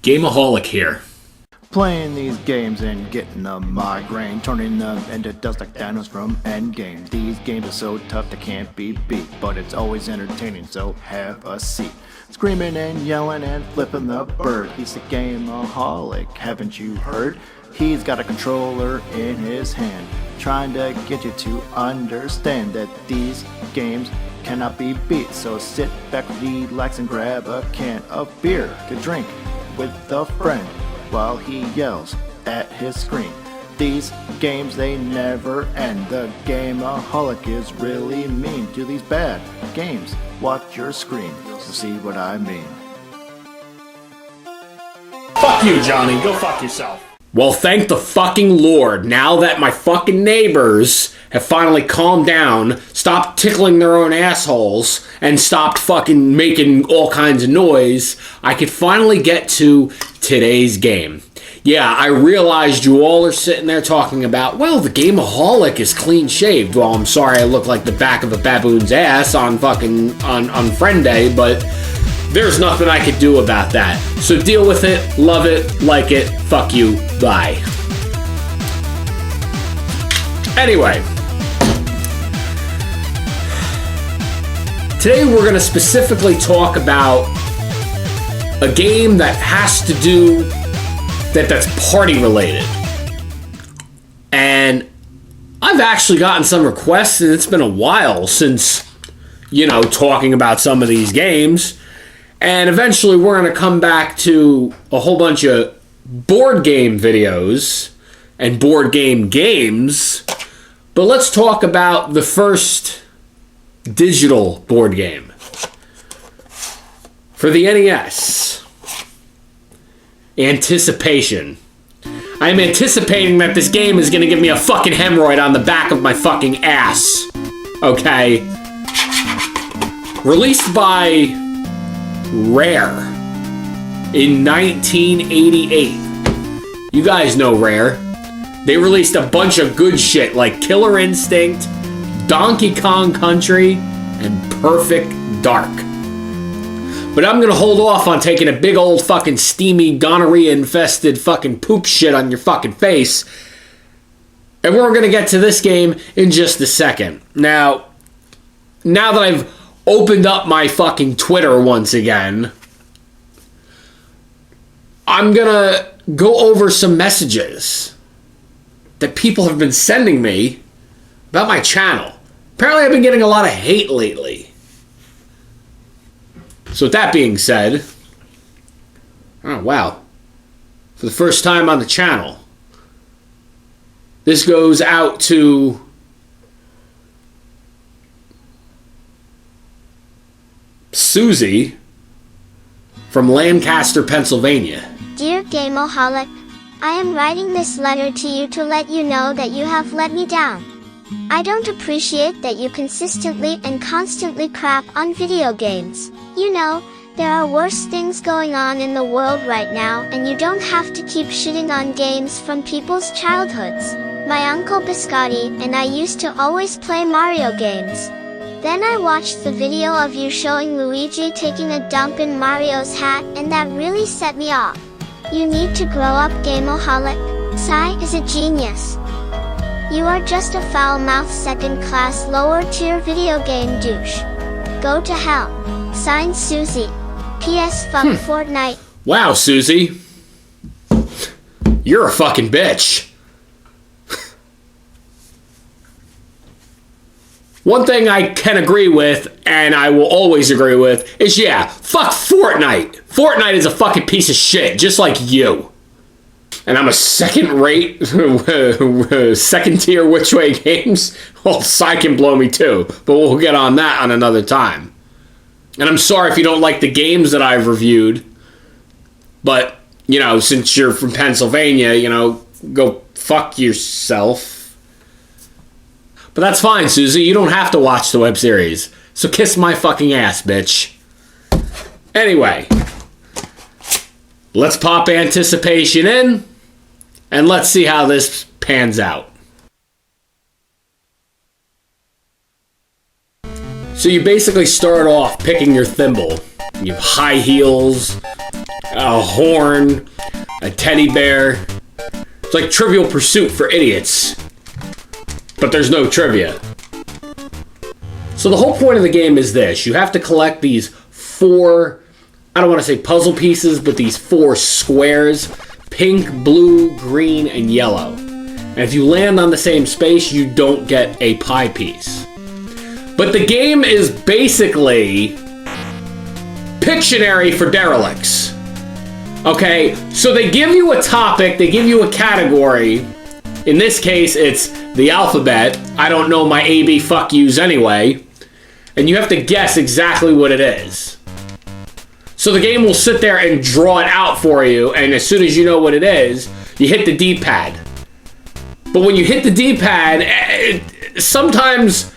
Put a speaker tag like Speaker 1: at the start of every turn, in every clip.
Speaker 1: Gameoholic here.
Speaker 2: Playing these games and getting a migraine, turning them into dust like Thanos from Endgame. These games are so tough they can't be beat, but it's always entertaining, so have a seat. Screaming and yelling and flipping the bird. He's a gameaholic, haven't you heard? He's got a controller in his hand, trying to get you to understand that these games cannot be beat. So sit back, relax, and grab a can of beer to drink with a friend while he yells at his screen. These games, they never end. The gameaholic is really mean to these bad games. Watch your screen, you'll see what I mean.
Speaker 1: Fuck you, Johnny. Go fuck yourself. Well, thank the fucking Lord, now that my fucking neighbors have finally calmed down, stopped tickling their own assholes, and stopped fucking making all kinds of noise, I could finally get to today's game. Yeah, I realized you all are sitting there talking about, well, the Gameaholic is clean shaved. Well, I'm sorry I look like the back of a baboon's ass on fucking, on Friend Day, but there's nothing I could do about that. So deal with it, love it, like it, fuck you, bye. Anyway. Today we're going to specifically talk about a game that has to do, that's party related. And I've actually gotten some requests, and it's been a while since, talking about some of these games. And eventually we're going to come back to a whole bunch of board game videos and board game games. But let's talk about the first digital board game for the NES. Anticipation. I'm anticipating that this game is going to give me a fucking hemorrhoid on the back of my fucking ass. Okay? Released by Rare in 1988. You guys know Rare. They released a bunch of good shit like Killer Instinct, Donkey Kong Country, and Perfect Dark. But I'm gonna hold off on taking a big old fucking steamy gonorrhea infested fucking poop shit on your fucking face. And we're gonna get to this game in just a second. Now that I've opened up my fucking Twitter once again, I'm gonna go over some messages that people have been sending me about my channel. Apparently I've been getting a lot of hate lately. So with that being said, oh wow, for the first time on the channel, this goes out to Susie from Lancaster, Pennsylvania.
Speaker 3: Dear Gameoholic, I am writing this letter to you to let you know that you have let me down. I don't appreciate that you consistently and constantly crap on video games. You know, there are worse things going on in the world right now, and you don't have to keep shitting on games from people's childhoods. My uncle Biscotti and I used to always play Mario games. Then I watched the video of you showing Luigi taking a dump in Mario's hat, and that really set me off. You need to grow up, Gameoholic. Sai is a genius. You are just a foul-mouthed second-class lower-tier video game douche. Go to hell. Signed, Susie. P.S. Fuck Fortnite.
Speaker 1: Wow, Susie. You're a fucking bitch. One thing I can agree with, and I will always agree with, is yeah, fuck Fortnite. Fortnite is a fucking piece of shit, just like you. And I'm a second-rate, second-tier which way games. Well, Psy can blow me too, but we'll get on that on another time. And I'm sorry if you don't like the games that I've reviewed, but, since you're from Pennsylvania, go fuck yourself. But that's fine, Susie. You don't have to watch the web series. So kiss my fucking ass, bitch. Anyway, let's pop anticipation in, and let's see how this pans out. So you basically start off picking your thimble. You have high heels, a horn, a teddy bear. It's like Trivial Pursuit for idiots. But there's no trivia. So the whole point of the game is this. You have to collect these 4, I don't want to say puzzle pieces, but these 4 squares. Pink, blue, green, and yellow. And if you land on the same space, you don't get a pie piece. But the game is basically Pictionary for derelicts. Okay, so they give you a topic, they give you a category. In this case, it's the alphabet. I don't know my AB fuck yous anyway. And you have to guess exactly what it is. So the game will sit there and draw it out for you, and as soon as you know what it is, you hit the D-pad. But when you hit the D-pad, sometimes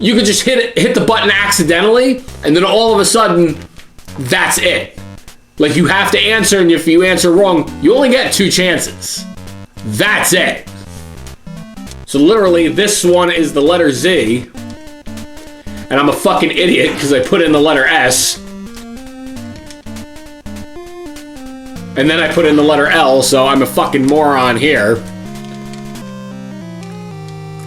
Speaker 1: you could just hit the button accidentally, and then all of a sudden, that's it. Like, you have to answer, and if you answer wrong, you only get 2 chances. That's it. So literally, this one is the letter Z, and I'm a fucking idiot because I put in the letter S. And then I put in the letter L, so I'm a fucking moron here.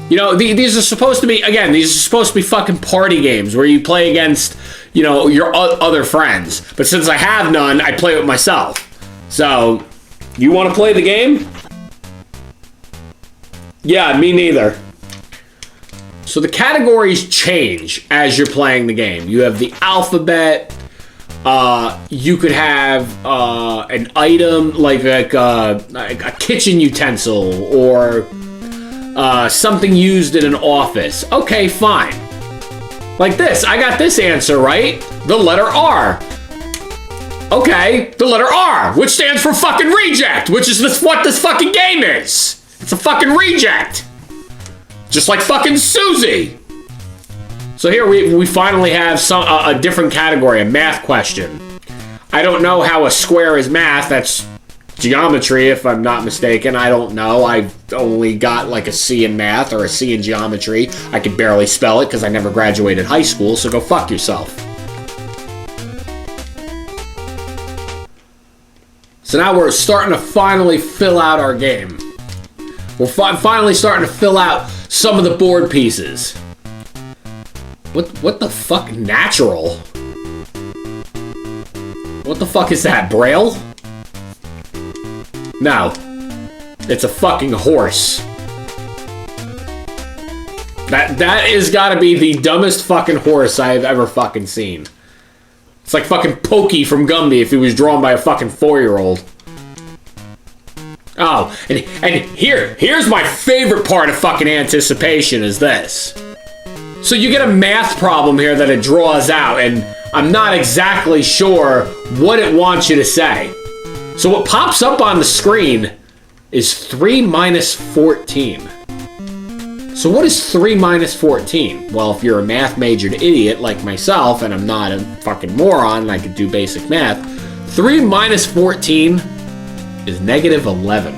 Speaker 1: You know, these are supposed to be, again, these are supposed to be fucking party games where you play against, you know, your other friends. But since I have none, I play with myself. So, you want to play the game? Yeah, me neither. So the categories change as you're playing the game. You have the alphabet. You could have an item like a kitchen utensil or something used in an office. Okay, fine. Like this, I got this answer right. The letter R. Okay, the letter R, which stands for fucking reject, which is what this fucking game is. It's a fucking reject. Just like fucking Susie. So here we finally have a different category, a math question. I don't know how a square is math. That's geometry, if I'm not mistaken. I don't know. I've only got like a C in math or a C in geometry. I could barely spell it because I never graduated high school, so go fuck yourself. So now we're starting to finally fill out our game. We're finally starting to fill out some of the board pieces. What the fuck? Natural? What the fuck is that? Braille? No. It's a fucking horse. That is gotta be the dumbest fucking horse I've ever fucking seen. It's like fucking Pokey from Gumby if he was drawn by a fucking 4-year-old. Oh, and here's my favorite part of fucking anticipation is this. So you get a math problem here that it draws out, and I'm not exactly sure what it wants you to say. So what pops up on the screen is 3 minus 14. So what is 3 minus 14? Well, if you're a math-majored idiot like myself, and I'm not a fucking moron, and I could do basic math, 3 minus 14 is negative 11.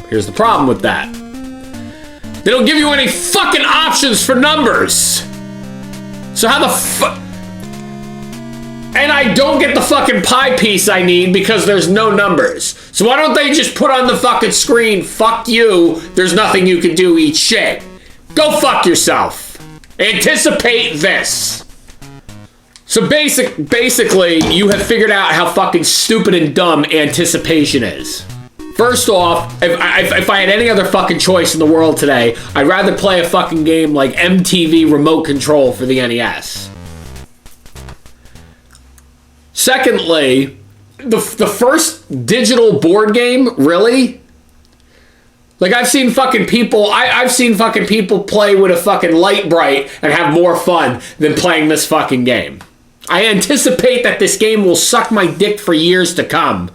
Speaker 1: Here's the problem with that. They don't give you any fucking options for numbers. So how the fuck? And I don't get the fucking pie piece I need because there's no numbers. So why don't they just put on the fucking screen, fuck you, there's nothing you can do, eat shit. Go fuck yourself. Anticipate this. So basically, you have figured out how fucking stupid and dumb anticipation is. First off, if I had any other fucking choice in the world today, I'd rather play a fucking game like MTV Remote Control for the NES. Secondly, the first digital board game, really? Like, I've seen fucking people play with a fucking light bright and have more fun than playing this fucking game. I anticipate that this game will suck my dick for years to come.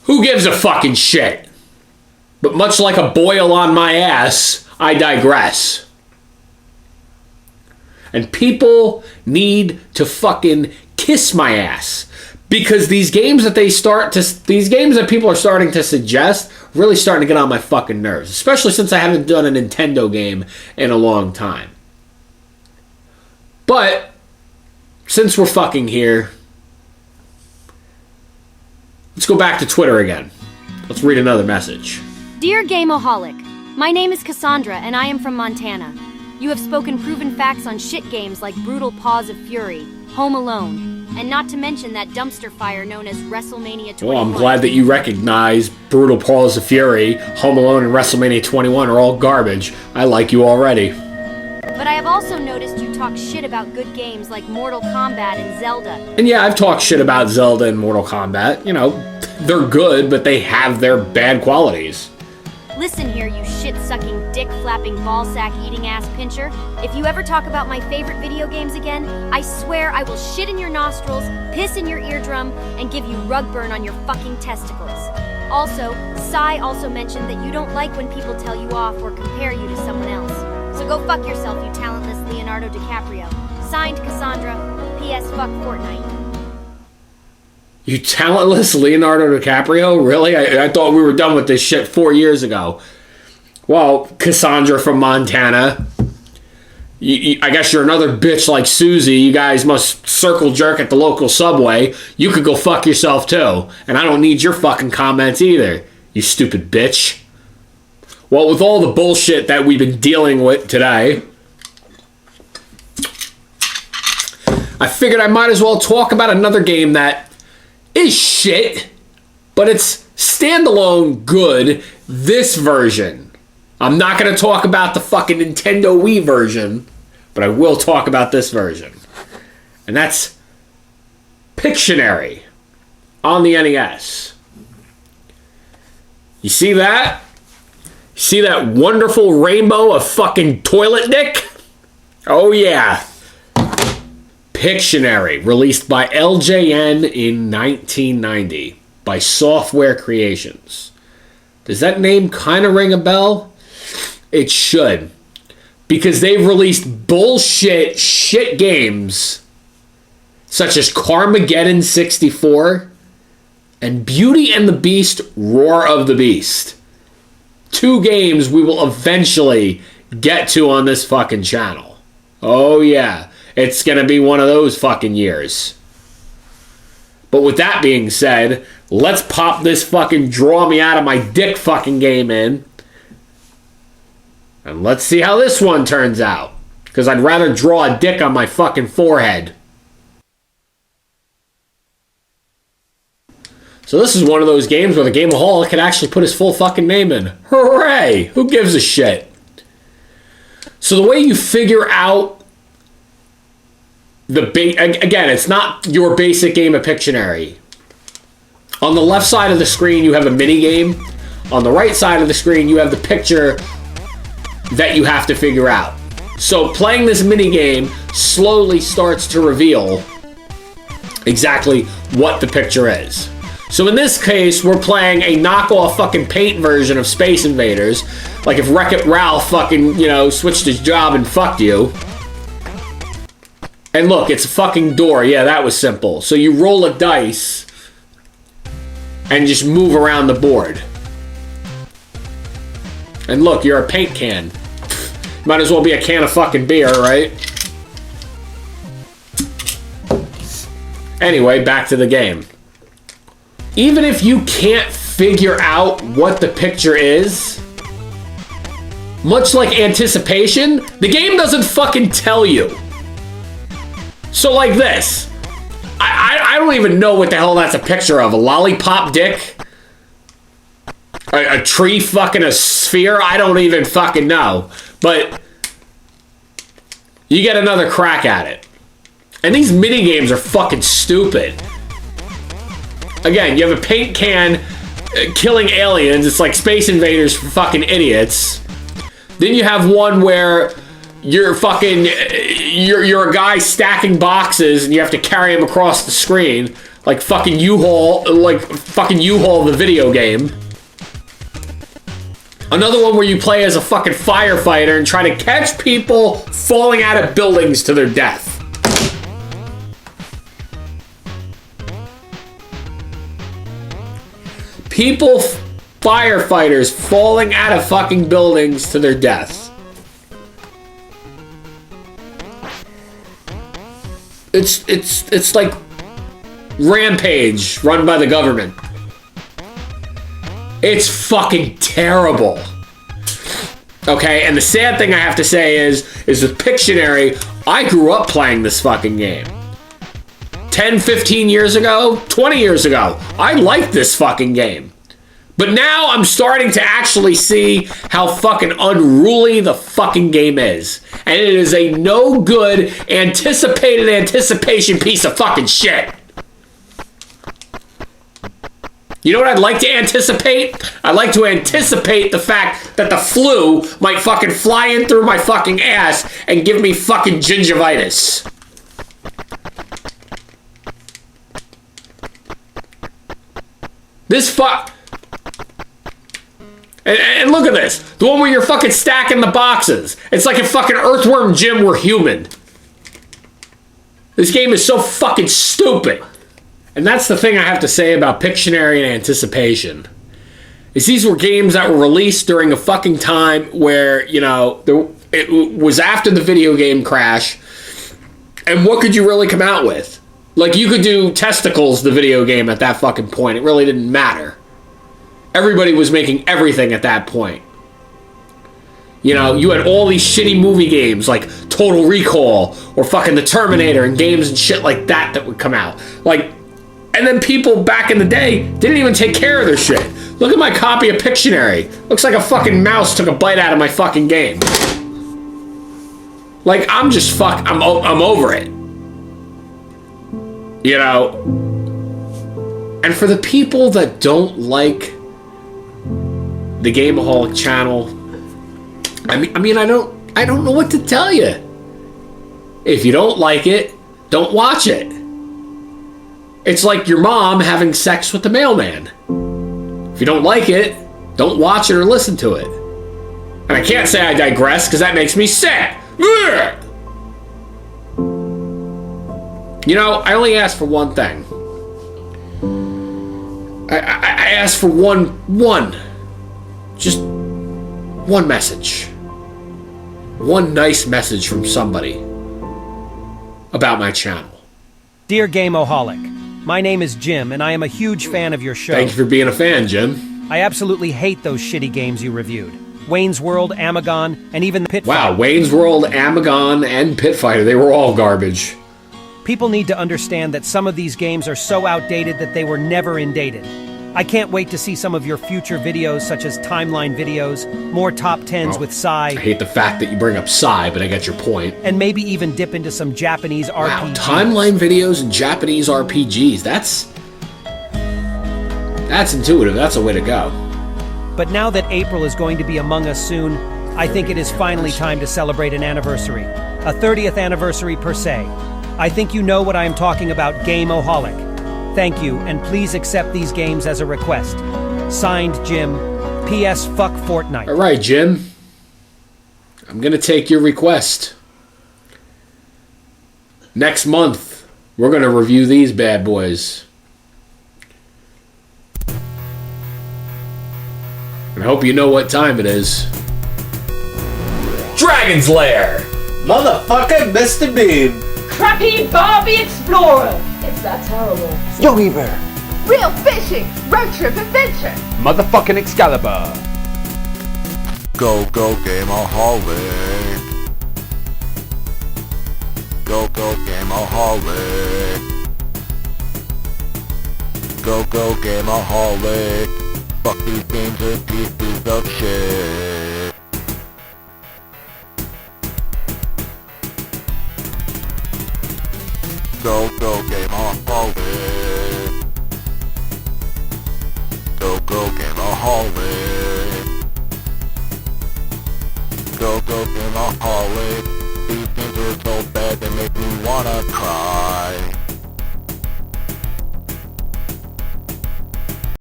Speaker 1: Who gives a fucking shit? But much like a boil on my ass, I digress. And people need to fucking kiss my ass. Because these games that people are starting to suggest, really starting to get on my fucking nerves. Especially since I haven't done a Nintendo game in a long time. But since we're fucking here, let's go back to Twitter again. Let's read another message.
Speaker 4: Dear Gameoholic, my name is Cassandra and I am from Montana. You have spoken proven facts on shit games like Brutal Paws of Fury, Home Alone, and not to mention that dumpster fire known as WrestleMania 21.
Speaker 1: Well, I'm glad that you recognize Brutal Paws of Fury, Home Alone, and WrestleMania 21 are all garbage. I like you already.
Speaker 4: But I have also noticed you talk shit about good games like Mortal Kombat and Zelda.
Speaker 1: And yeah, I've talked shit about Zelda and Mortal Kombat. You know, they're good, but they have their bad qualities.
Speaker 4: Listen here, you shit-sucking, dick-flapping, ball-sack-eating ass pincher. If you ever talk about my favorite video games again, I swear I will shit in your nostrils, piss in your eardrum, and give you rug burn on your fucking testicles. Also, Sai also mentioned that you don't like when people tell you off or compare you to someone else. So go fuck yourself, you talentless Leonardo DiCaprio. Signed, Cassandra. P.S. Fuck Fortnite.
Speaker 1: You talentless Leonardo DiCaprio? Really? I thought we were done with this shit 4 years ago. Well, Cassandra from Montana. I guess you're another bitch like Susie. You guys must circle jerk at the local Subway. You could go fuck yourself too. And I don't need your fucking comments either, you stupid bitch. Well, with all the bullshit that we've been dealing with today, I figured I might as well talk about another game that is shit, but it's standalone good, this version. I'm not going to talk about the fucking Nintendo Wii version, but I will talk about this version. And that's Pictionary on the NES. You see that? You see that wonderful rainbow of fucking toilet dick? Oh yeah. Pictionary, released by LJN in 1990 by Software Creations. Does that name kind of ring a bell? It should. Because they've released bullshit shit games such as Carmageddon 64 and Beauty and the Beast Roar of the Beast. 2 games we will eventually get to on this fucking channel. Oh yeah. It's going to be one of those fucking years. But with that being said, let's pop this fucking draw me out of my dick fucking game in. And let's see how this one turns out. Because I'd rather draw a dick on my fucking forehead. So this is one of those games where the gameaholic can actually put his full fucking name in. Hooray! Who gives a shit? So the way you figure out again, it's not your basic game of Pictionary. On the left side of the screen, you have a mini game. On the right side of the screen, you have the picture that you have to figure out. So playing this mini game slowly starts to reveal exactly what the picture is. So in this case, we're playing a knockoff fucking paint version of Space Invaders. Like if Wreck-It Ralph fucking, switched his job and fucked you. And look, it's a fucking door. Yeah, that was simple. So you roll a dice and just move around the board. And look, you're a paint can. Might as well be a can of fucking beer, right? Anyway, back to the game. Even if you can't figure out what the picture is, much like Anticipation, the game doesn't fucking tell you. So like this, I don't even know what the hell that's a picture of. A lollipop dick? A tree fucking a sphere? I don't even fucking know. But you get another crack at it. And these mini games are fucking stupid. Again, you have a paint can killing aliens. It's like Space Invaders for fucking idiots. Then you have one where you're a guy stacking boxes and you have to carry them across the screen like fucking U-Haul, the video game. Another one where you play as a fucking firefighter and try to catch people falling out of buildings to their death. Firefighters falling out of fucking buildings to their death. It's like Rampage run by the government. It's fucking terrible. Okay, and the sad thing I have to say is with Pictionary, I grew up playing this fucking game. 10, 15 years ago, 20 years ago, I liked this fucking game. But now I'm starting to actually see how fucking unruly the fucking game is. And it is a no good, anticipation piece of fucking shit. You know what I'd like to anticipate? I'd like to anticipate the fact that the flu might fucking fly in through my fucking ass and give me fucking gingivitis. This fuck... And look at this. The one where you're fucking stacking the boxes. It's like a fucking Earthworm Jim were human. This game is so fucking stupid. And that's the thing I have to say about Pictionary and Anticipation. Is these were games that were released during a fucking time where, you know, it was after the video game crash. And what could you really come out with? Like, you could do Testicles, the video game, at that fucking point. It really didn't matter. Everybody was making everything at that point. You know, you had all these shitty movie games like Total Recall or fucking The Terminator and games and shit like that would come out. Like, and then people back in the day didn't even take care of their shit. Look at my copy of Pictionary. Looks like a fucking mouse took a bite out of my fucking game. Like, I'm over it. You know? And for the people that don't like the Gameaholic channel, I mean, I don't know what to tell you. If you don't like it, don't watch it. It's like your mom having sex with the mailman. If you don't like it, don't watch it or listen to it. And I can't say I digress because that makes me sick. Ugh! You know, I only ask for one thing. I ask for just one message. One nice message from somebody about my channel.
Speaker 5: Dear Gameoholic, my name is Jim, and I am a huge fan of your show.
Speaker 1: Thank you for being a fan, Jim.
Speaker 5: I absolutely hate those shitty games you reviewed. Wayne's World, Amagon, and even the Pit Fighter.
Speaker 1: Wow, Wayne's World, Amagon, and Pit Fighter, they were all garbage.
Speaker 5: People need to understand that some of these games are so outdated that they were never indated. I can't wait to see some of your future videos, such as timeline videos, more top 10s with Psy.
Speaker 1: I hate the fact that you bring up Psy, but I get your point.
Speaker 5: And maybe even dip into some Japanese RPGs.
Speaker 1: Wow, timeline videos and Japanese RPGs, that's intuitive, that's a way to go.
Speaker 5: But now that April is going to be among us soon, I think it is finally time to celebrate an anniversary. A 30th anniversary per se. I think you know what I am talking about, Gameoholic. Thank you, and please accept these games as a request. Signed, Jim. P.S. Fuck Fortnite.
Speaker 1: All right, Jim. I'm gonna take your request. Next month, we're gonna review these bad boys. And I hope you know what time it is. Dragon's Lair!
Speaker 6: Motherfucker, Mr. Bean.
Speaker 7: Crappy Barbie Explorer! It's that terrible.
Speaker 6: Yogi Bear.
Speaker 7: Real fishing! Road trip adventure!
Speaker 8: Motherfucking Excalibur.
Speaker 9: Go, go, Gameaholic. Go, go, Gameaholic. Go, go, Gameaholic. Fuck these games are pieces of shit. Go, go, Gameaholic. Go, go, Gameaholic. Go, go, Gameaholic. These games are so bad they make me wanna cry.